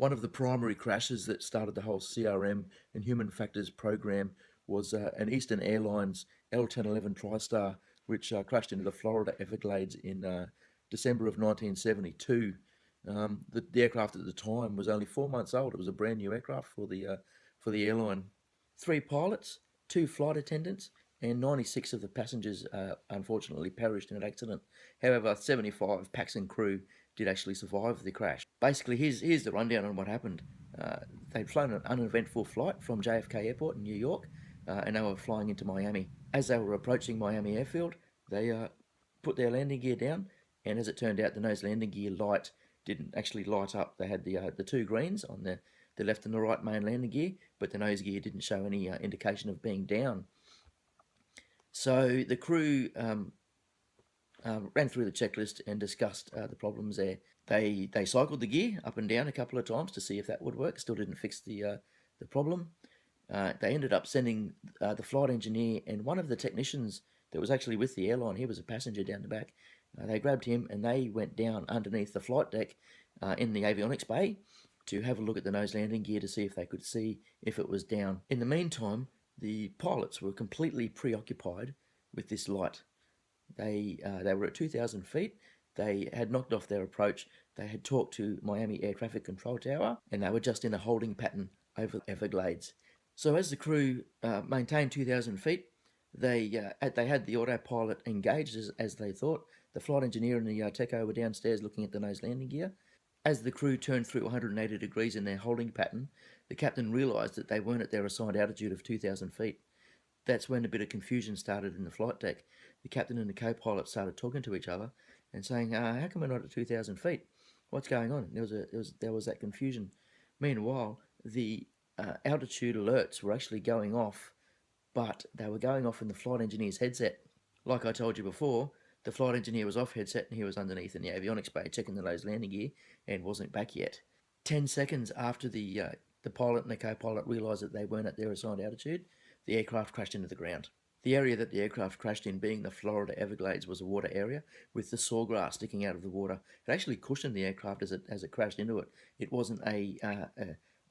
One of the primary crashes that started the whole CRM and human factors program was an Eastern Airlines L1011 TriStar, which crashed into the Florida Everglades in December of 1972. The aircraft at the time was only 4 months old. It was a brand new aircraft for the airline. Three pilots, two flight attendants, and 96 of the passengers unfortunately perished in an accident. However, 75 packs and crew did actually survive the crash. Basically, here's the rundown on what happened. Uh, they'd flown an uneventful flight from JFK Airport in New York, and they were flying into Miami. As they were approaching Miami Airfield, they put their landing gear down, and as it turned out, the nose landing gear light didn't actually light up. They had the two greens on the left and the right main landing gear, but the nose gear didn't show any indication of being down. So the crew ran through the checklist and discussed the problems there. They cycled the gear up and down a couple of times to see if that would work. Still didn't fix the problem. They ended up sending the flight engineer and one of the technicians that was actually with the airline. He was a passenger down the back. They grabbed him and they went down underneath the flight deck in the avionics bay to have a look at the nose landing gear to see if they could see if it was down. In the meantime, the pilots were completely preoccupied with this light. They were at 2,000 feet. They had knocked off their approach. They had talked to Miami Air Traffic Control Tower, and they were just in a holding pattern over the Everglades. So as the crew maintained 2,000 feet, they had the autopilot engaged as they thought. The flight engineer and the techo were downstairs looking at the nose landing gear. As the crew turned through 180 degrees in their holding pattern, the captain realised that they weren't at their assigned altitude of 2,000 feet. That's when a bit of confusion started in the flight deck. The captain and the co-pilot started talking to each other and saying, "How come we're not at 2,000 feet? What's going on?" There was that confusion. Meanwhile, the altitude alerts were actually going off, but they were going off in the flight engineer's headset. Like I told you before, the flight engineer was off headset and he was underneath in the avionics bay checking the nose landing gear and wasn't back yet. 10 seconds after the pilot and the co-pilot realised that they weren't at their assigned altitude, the aircraft crashed into the ground. The area that the aircraft crashed in, being the Florida Everglades, was a water area with the sawgrass sticking out of the water. It actually cushioned the aircraft as it crashed into it. It wasn't a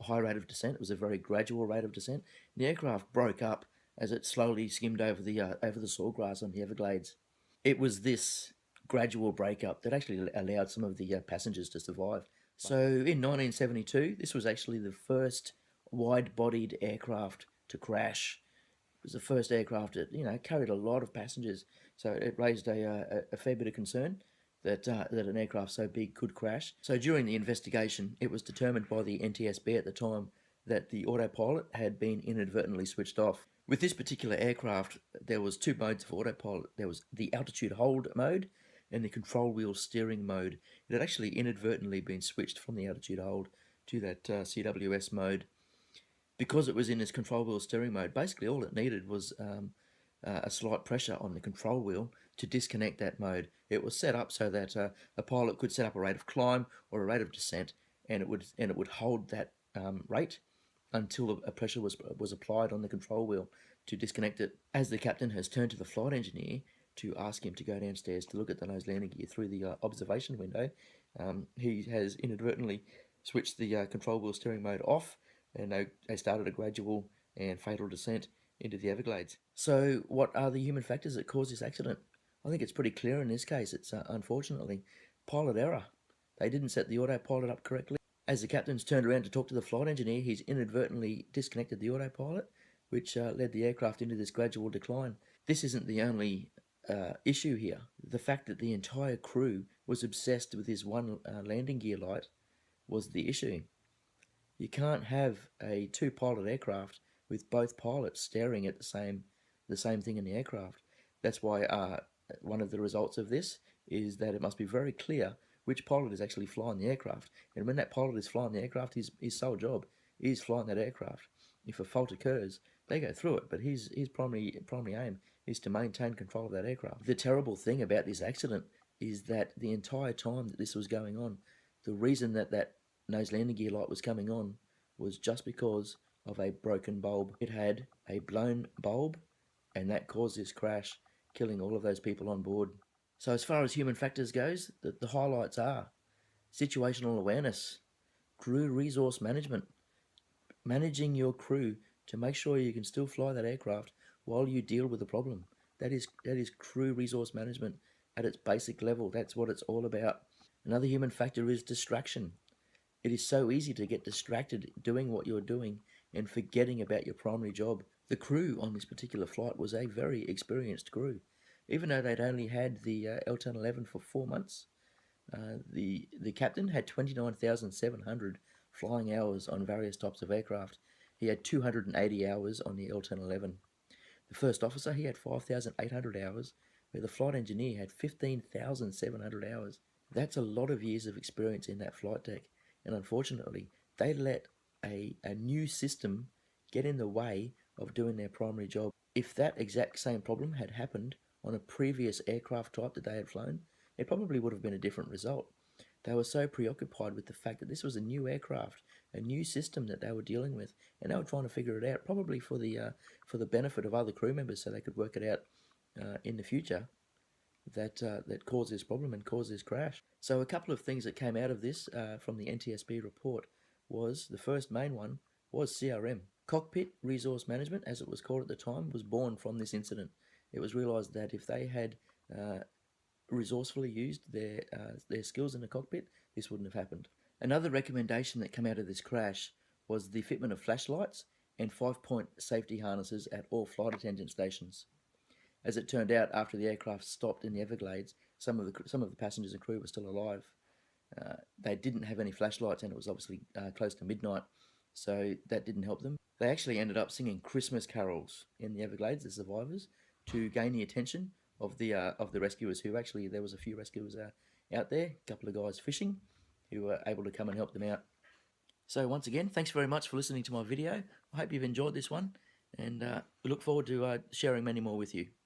high rate of descent. It was a very gradual rate of descent. The aircraft broke up as it slowly skimmed over the sawgrass on the Everglades. It was this gradual breakup that actually allowed some of the passengers to survive. So in 1972, this was actually the first wide-bodied aircraft to crash. It was the first aircraft that carried a lot of passengers, so it raised a fair bit of concern that an aircraft so big could crash. So during the investigation, it was determined by the NTSB at the time that the autopilot had been inadvertently switched off. With this particular aircraft, there was two modes of autopilot. There was the altitude hold mode and the control wheel steering mode. It had actually inadvertently been switched from the altitude hold to that CWS mode. Because it was in this control wheel steering mode, basically all it needed was a slight pressure on the control wheel to disconnect that mode. It was set up so that a pilot could set up a rate of climb or a rate of descent, and it would hold that rate until a pressure was applied on the control wheel to disconnect it. As the captain has turned to the flight engineer to ask him to go downstairs to look at the nose landing gear through the observation window, he has inadvertently switched the control wheel steering mode off, and they started a gradual and fatal descent into the Everglades. So what are the human factors that caused this accident? I think it's pretty clear in this case. It's unfortunately pilot error. They didn't set the autopilot up correctly. As the captain's turned around to talk to the flight engineer, he's inadvertently disconnected the autopilot, which led the aircraft into this gradual decline. This isn't the only issue here. The fact that the entire crew was obsessed with this one landing gear light was the issue. You can't have a two-pilot aircraft with both pilots staring at the same thing in the aircraft. That's why one of the results of this is that it must be very clear which pilot is actually flying the aircraft. And when that pilot is flying the aircraft, his sole job is flying that aircraft. If a fault occurs, they go through it, but his primary aim is to maintain control of that aircraft. The terrible thing about this accident is that the entire time that this was going on, the reason that nose landing gear light was coming on was just because of a broken bulb. It had a blown bulb, and that caused this crash, killing all of those people on board. So as far as human factors goes, the highlights are situational awareness, Crew resource management, managing your crew to make sure you can still fly that aircraft while you deal with the problem. That is crew resource management at its basic level. That's what it's all about. Another human factor is distraction. It is so easy to get distracted doing what you're doing and forgetting about your primary job. The crew on this particular flight was a very experienced crew. Even though they'd only had the L-1011 for 4 months, the captain had 29,700 flying hours on various types of aircraft. He had 280 hours on the L-1011. The first officer, he had 5,800 hours, where the flight engineer had 15,700 hours. That's a lot of years of experience in that flight deck, and unfortunately, they let a new system get in the way of doing their primary job. If that exact same problem had happened on a previous aircraft type that they had flown, it probably would have been a different result. They were so preoccupied with the fact that this was a new aircraft, a new system that they were dealing with, and they were trying to figure it out, probably for the benefit of other crew members, so they could work it out in the future. That caused this problem and caused this crash. So a couple of things that came out of this from the NTSB report was the first main one was CRM. Cockpit resource management, as it was called at the time, was born from this incident. It was realised that if they had resourcefully used their skills in the cockpit, this wouldn't have happened. Another recommendation that came out of this crash was the fitment of flashlights and 5-point safety harnesses at all flight attendant stations. As it turned out, after the aircraft stopped in the Everglades, some of the passengers and crew were still alive. They didn't have any flashlights, and it was obviously close to midnight, so that didn't help them. They actually ended up singing Christmas carols in the Everglades, the survivors, to gain the attention of the rescuers. Who actually, there was a few rescuers out there, a couple of guys fishing, who were able to come and help them out. So once again, thanks very much for listening to my video. I hope you've enjoyed this one, and we look forward to sharing many more with you.